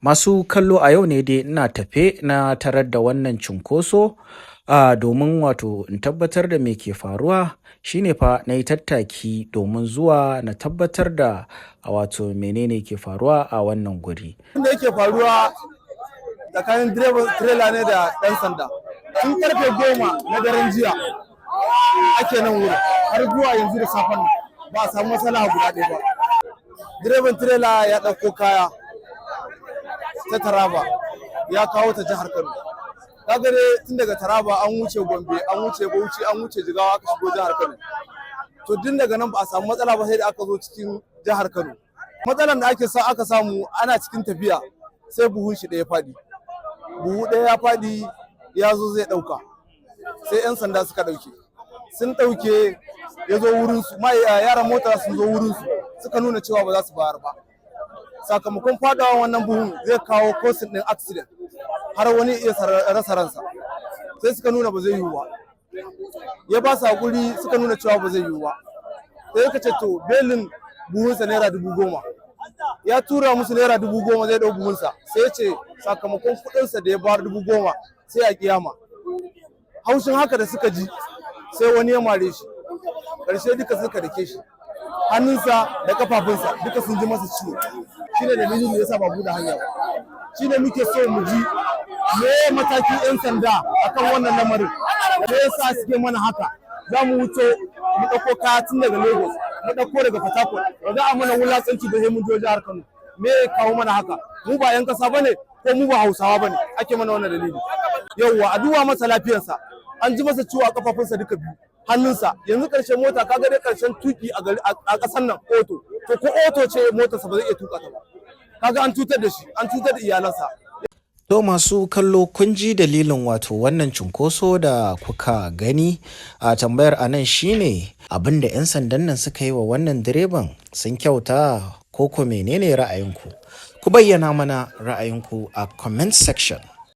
Masu kallo a yau ne dai ina tafe na tarar da wannan cunkoso domin wato in tabbatar da me ke faruwa shine fa na yi tattaki domin zuwa na tabbatar da wato menene ke faruwa a wannan guri. Abin da yake faruwa tsakanin direban tirela ne da ɗan sanda. Tun karfe 10 na daren jiya ake nan wurin har zuwa yanzu da safen nan ba a samu matsala guda ɗaya ba. Direban tirela ya ɗauko kaya ta Taraba ya kawo ta jihar Kano. Kaga dai tun daga Taraba an wuce Gombe, an wuce Bauchi, an wuce Jigawa aka shigo jihar Kano. To din daga nan ba a samu matsala ba sai da aka zo cikin jihar Kano. Matsalar da aka samu ana cikin tafiya sai buhun shi ɗaya faɗi. Buhu ɗaya ya faɗi ya zo zai ɗauka. Sai 'yan sanda suka ɗauke. Sun ɗauke ya zo wurinsu, yaran mota sun zo wurinsu suka nuna cewa ba za su bayar ba. Sakamakon faɗawa wannan buhun zai kawo kosin ɗin accident har wani iya rasa ransa. Sai suka nuna ba zai yiwu ba. Ya ba su hakuri suka nuna cewa ba zai yiwu ba. Sai suka ce to belin buhunsa naira 10,000. Ya tura musu naira 10,000 zai ɗau buhunsa. Sai ya ce sakamakon kuɗinsa da ya bayar 10,000 sai a kiyama. Haushin haka da suka ji sai wani ya mare shi. Ƙarshe duka suka dake shi. Hannunsa da kafafunsa duka sun ji masa ciwo. Shine dalilin da yasa ba buɗe hanya ba. Shine muke so mu ji me matakin 'yan sanda akan wannan lamarin. Me yasa suke mana haka? Za mu wuce mu ɗauko kaya tun daga Lagos, mu ɗauko daga Port Harcourt. Ba za a mana wulaƙanci da sai mun je jihar Kano. Me ya kawo mana haka? Mu ba 'yan ƙasa bane ko mu ba Hausawa bane ake mana wannan dalili. Yauwa a duba masa lafiyarsa. An ji masa ciwo a kafafunsa duka biyu. Hannunsa yanzu ƙarshen mota kaga dai ƙarshen tuki a ƙasar nan oto to ko oto ce motarsa ba zai iya tuka ta ba kaga an cutar da shi an cutar da iyalansa. To masu kallo kun ji dalilin wato wannan cunkoso da kuka gani a tambayar anan shine abinda 'yan sandan nan suka yi wa wannan direban sun kyauta ko menene ra'ayinku? Ku bayyana mana ra'ayinku a comment section.